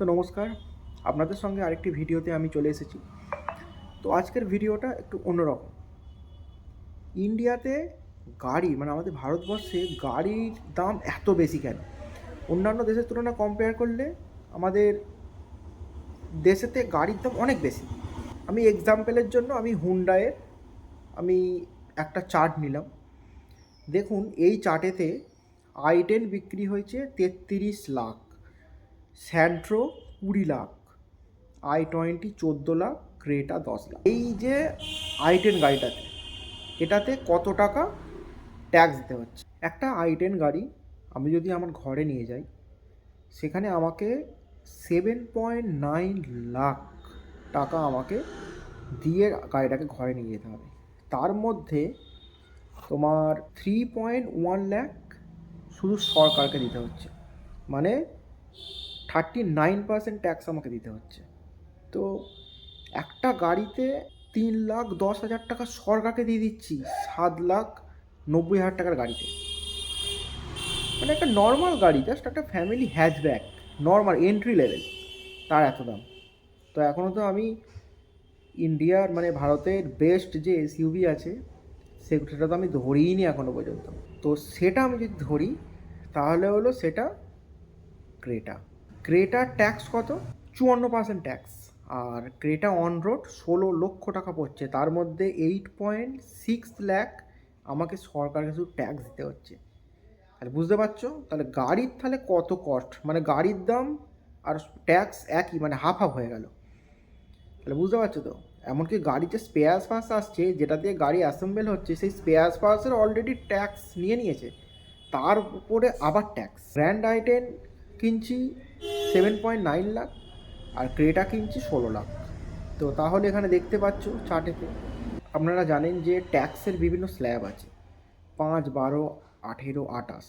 তো নমস্কার, আপনাদের সঙ্গে আরেকটি ভিডিওতে আমি চলে এসেছি। তো আজকের ভিডিওটা একটু অন্যরকম। ইন্ডিয়াতে গাড়ি মানে আমাদের ভারতবর্ষে গাড়ির দাম এত বেশি কেন? অন্যান্য দেশের তুলনায় কম্পেয়ার করলে আমাদের দেশেতে গাড়ির দাম অনেক বেশি। আমি এক্সাম্পলের জন্য হুন্ডাইয়ের আমি একটা চার্ট নিলাম। দেখুন এই চার্টেতে i10 বিক্রি হয়েছে 33 lakh, Santro 20 lakh, i20 14 lakh, Creta 10 lakh. এই যে i10 গাড়িটাতে এটাতে কত টাকা ট্যাক্স দিতে হচ্ছে? একটা i10 গাড়ি আমি যদি আমার ঘরে নিয়ে যাই, সেখানে আমাকে 7.9 লাখ টাকা আমাকে দিয়ে গাড়িটাকে ঘরে নিয়ে যেতে হবে। তার মধ্যে তোমার 3.1 লাখ শুধু সরকারকে দিতে হচ্ছে, মানে 39% ট্যাক্স আমাকে দিতে হচ্ছে। তো একটা গাড়িতে 3,10,000 টাকা সরকারকে দিয়ে দিচ্ছি 7,90,000 টাকার গাড়িতে। মানে একটা নর্মাল গাড়ি, জাস্ট একটা family hatchback, normal entry level, তার এত দাম। তো এখনও তো আমি ইন্ডিয়ার মানে ভারতের বেস্ট যে এসইউভি আছে সেটা তো আমি ধরিই নি এখনও পর্যন্ত। তো সেটা আমি যদি ধরি তাহলে হলো সেটা ক্রেটা। ক্রেটার ট্যাক্স কত? 54% ট্যাক্স। আর ক্রেটা অন রোড 16 লক্ষ টাকা পড়ছে, তার মধ্যে 8.6 লাখ আমাকে সরকারকে শুধু ট্যাক্স দিতে হচ্ছে। তাহলে বুঝতে পারছো তাহলে গাড়ির তাহলে কত কস্ট, মানে গাড়ির দাম আর ট্যাক্স একই, মানে হাফ হাফ হয়ে গেল। তাহলে বুঝতে পারছো তো, এমনকি গাড়িতে স্পেয়ার পার্টস আসছে যেটা দিয়ে গাড়ি অ্যাসেম্বল হচ্ছে, সেই স্পেয়ার পার্টসের অলরেডি ট্যাক্স নিয়েছে, তার উপরে আবার ট্যাক্স। গ্র্যান্ড i10 কিনছি 7.9 লাখ, আর ক্রেটা কিনছি 16 লাখ। তো তাহলে এখানে দেখতে পাচ্ছ চার্টেতে, আপনারা জানেন যে ট্যাক্সের বিভিন্ন স্ল্যাব আছে, 5, 12, 18, 28।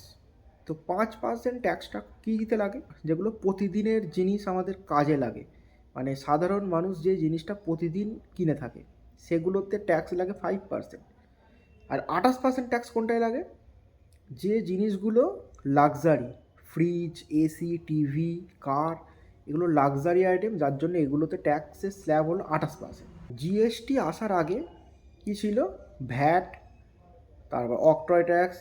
তো 5% ট্যাক্সটা কী দিতে লাগে? যেগুলো প্রতিদিনের জিনিস আমাদের কাজে লাগে, মানে সাধারণ মানুষ যে জিনিসটা প্রতিদিন কিনে থাকে সেগুলোতে ট্যাক্স লাগে 5%। আর 28% ট্যাক্স কোনটায় লাগে? যে জিনিসগুলো লাক্সারি, ফ্রিজ, এসি, টিভি, কার, এগুলো লাক্সারি আইটেম, যার জন্য এগুলোতে ট্যাক্সের স্ল্যাব হলো 28%। জিএসটি আসার আগে কী ছিল? ভ্যাট, তারপর অক্ট্রয় ট্যাক্স,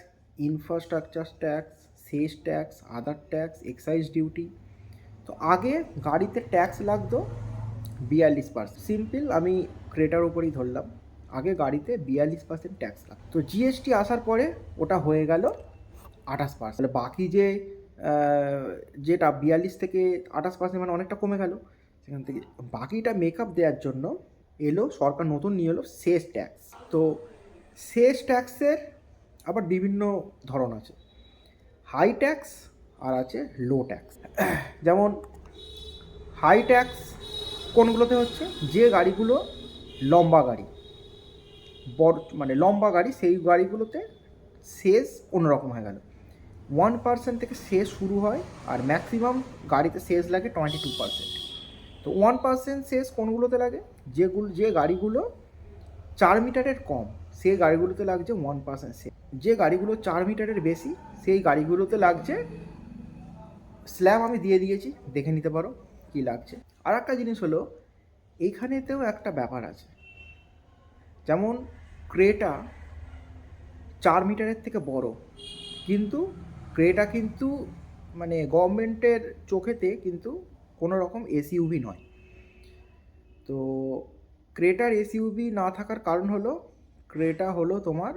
ইনফ্রাস্ট্রাকচার ট্যাক্স, সেস ট্যাক্স, আদার ট্যাক্স, এক্সাইজ ডিউটি। তো আগে গাড়িতে ট্যাক্স লাগতো 42%। সিম্পল আমি ক্রেটার উপরেই ধরলাম, আগে গাড়িতে 42% ট্যাক্স লাগতো। তো জিএসটি আসার পরে ওটা হয়ে গেল 28%। বাকি যে যেটা 42 থেকে 28%, মানে অনেকটা কমে গেল সেখান থেকে। বাকিটা মেকআপ দেওয়ার জন্য এলো সরকার নতুন নিয়ে এলো সেস ট্যাক্স। তো সেস ট্যাক্সের আবার বিভিন্ন ধরন আছে, হাই ট্যাক্স আর আছে লো ট্যাক্স। যেমন হাই ট্যাক্স কোনগুলোতে হচ্ছে? যে গাড়িগুলো লম্বা গাড়ি, বড় মানে লম্বা গাড়ি, সেই গাড়িগুলোতে সেস অন্যরকম হয়ে গেল। 1% থেকে সেস শুরু হয়, আর ম্যাক্সিমাম গাড়িতে সেস লাগে 22%। তো 1% সেস কোনগুলোতে লাগে? যে গাড়িগুলো 4 মিটারের কম সেই গাড়িগুলোতে লাগছে 1% সেস। যে গাড়িগুলো 4 মিটারের বেশি সেই গাড়িগুলোতে লাগছে, স্ল্যাব আমি দিয়ে দিয়েছি, দেখে নিতে পারো কি লাগছে। আর একটা জিনিস হলো, এইখানেতেও একটা ব্যাপার আছে। যেমন ক্রেটা 4 মিটারের থেকে বড়, কিন্তু ক্রেটা কিন্তু মানে গভর্নমেন্টের চোখেতে কিন্তু কোনো রকম এসইউভি নয়। তো ক্রেটার এসইউভি না থাকার কারণ হলো, ক্রেটা হলো তোমার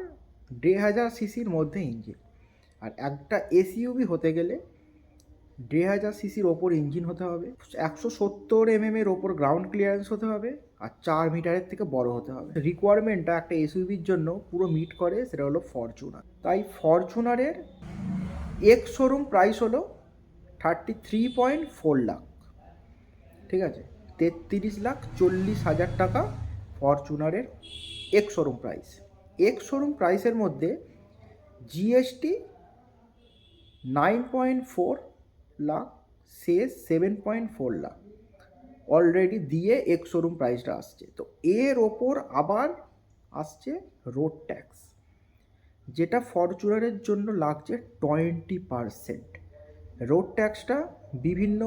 1,500 সিসির মধ্যে ইঞ্জিন, আর একটা এসইউভি হতে গেলে 1,500 সিসির ওপর ইঞ্জিন হতে হবে, 170 এর ওপর গ্রাউন্ড ক্লিয়ারেন্স হতে হবে, আর 4 মিটারের থেকে বড় হতে হবে। রিকোয়ারমেন্টটা একটা এসইউভির জন্য পুরো মিট করে, সেটা হলো ফরচুনার। তাই ফরচুনারের এক্স শোরুম প্রাইস হলো 33.4 লাখ, ঠিক আছে? 33,40,000 টাকা ফরচুনারের ex showroom price. Ex showroom প্রাইসের মধ্যে জিএসটি 9.4 লাখ, শেষ 7.4 লাখ অলরেডি দিয়ে এক্স শোরুম প্রাইসটা আসছে। তো এর ওপর আবার আসছে রোড ট্যাক্স, যেটা ফরচুনারের জন্য লাগছে 20%। রোড ট্যাক্সটা বিভিন্ন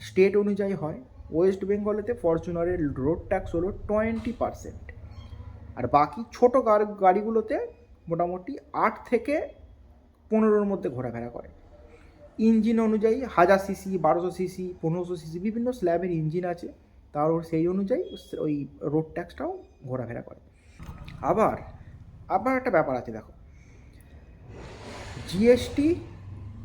স্টেট অনুযায়ী হয়। ওয়েস্ট বেঙ্গলেতে ফরচুনারের রোড ট্যাক্স হলো 20%, আর বাকি ছোটো গাড়িগুলোতে মোটামুটি 8 থেকে 15-র মধ্যে ঘোরাফেরা করে। ইঞ্জিন অনুযায়ী 1000 সিসি, 1200 সিসি, 1500 সিসি বিভিন্ন স্ল্যাবের ইঞ্জিন আছে, তার সেই অনুযায়ী ওই রোড ট্যাক্সটাও ঘোরাফেরা করে। আবার একটা ব্যাপার আছে, দেখো, জিএসটি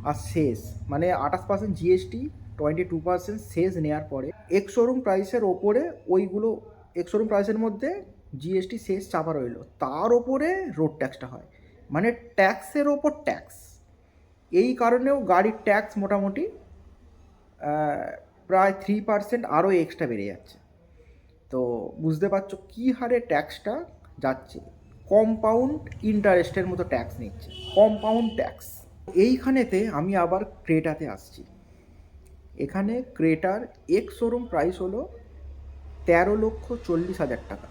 আর সেস, মানে 28% জিএসটি, 22% সেস নেওয়ার পরে এক্স শোরুম প্রাইসের ওপরে ওইগুলো এক্স শোরুম প্রাইসের মধ্যে জিএসটি সেস চাপা রইল, তার ওপরে রোড ট্যাক্সটা হয়, মানে ট্যাক্সের ওপর ট্যাক্স। এই কারণেও গাড়ির ট্যাক্স মোটামুটি প্রায় 3% আরও এক্সট্রা বেড়ে যাচ্ছে। তো বুঝতে পারছো কী হারে ট্যাক্সটা যাচ্ছে। কম্পাউন্ড ইন্টারেস্টের মতো ট্যাক্স নিচ্ছে, কম্পাউন্ড ট্যাক্স। এইখানেতে আমি আবার ক্রেটাতে আসছি। এখানে ক্রেটার এক্স শোরুম প্রাইস হলো 13,40,000 টাকা।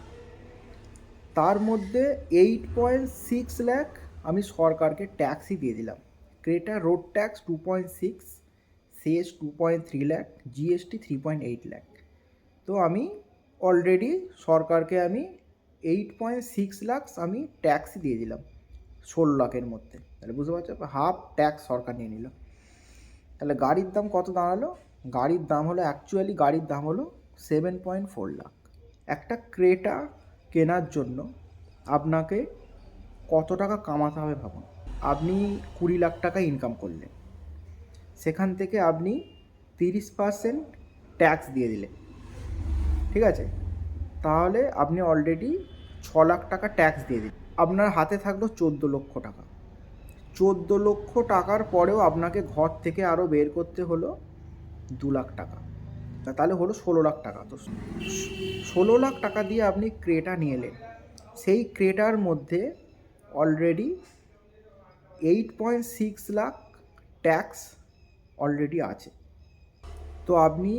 তার মধ্যে 8.6 লাখ আমি সরকারকে ট্যাক্সই দিয়ে দিলাম। ক্রেটা রোড ট্যাক্স 2.6, সেস 2.3 লাখ, জিএসটি 3.8 লাখ। তো আমি অলরেডি সরকারকে আমি 8.6 লাখ আমি ট্যাক্সই দিয়ে দিলাম 16 লাখের মধ্যে। তাহলে বুঝতে পারছো, হাফ ট্যাক্স সরকার নিয়ে নিল। তাহলে গাড়ির দাম কত দাঁড়ালো? গাড়ির দাম হলো 7.4 লাখ। একটা ক্রেটা কেনার জন্য আপনাকে কত টাকা কামাতে হবে ভাবুন। আপনি 20 লাখ টাকা ইনকাম করলেন, সেখান থেকে আপনি 30% ট্যাক্স দিয়ে দিলেন, ঠিক আছে? তাহলে আপনি অলরেডি 6 লাখ টাকা ট্যাক্স দিয়ে দিলেন। আপনার হাতে থাকলো 14 লক্ষ টাকা। 14 লক্ষ টাকার পরেও আপনাকে ঘর থেকে আরও বের করতে হলো 2 লাখ টাকা, তাহলে হলো 16 লাখ টাকা। তো 16 লাখ টাকা দিয়ে আপনি ক্রেটা নিয়ে এলেন। সেই ক্রেটার মধ্যে অলরেডি 8.6 লাখ ট্যাক্স অলরেডি আছে। তো আপনি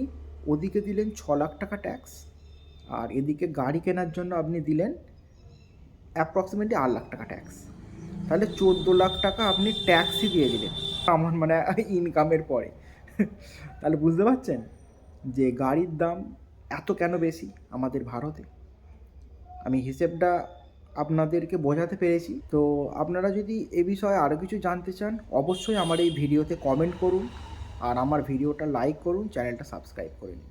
ওদিকে দিলেন 6 লাখ টাকা ট্যাক্স, আর এদিকে গাড়ি কেনার জন্য আপনি দিলেন অ্যাপ্রক্সিমেটলি 8 লাখ টাকা ট্যাক্স। তাহলে 14 লাখ টাকা আপনি ট্যাক্সই দিয়ে দিলেন আমার মানে ইনকামের পরে। তাহলে বুঝতে পারছেন যে গাড়ির দাম এত কেন বেশি আমাদের ভারতে। আমি হিসেবটা আপনাদেরকে বোঝাতে পেরেছি। তো আপনারা যদি এ বিষয়ে আরও কিছু জানতে চান, অবশ্যই আমার এই ভিডিওতে কমেন্ট করুন, আর আমার ভিডিওটা লাইক করুন, চ্যানেলটা সাবস্ক্রাইব করে নিন।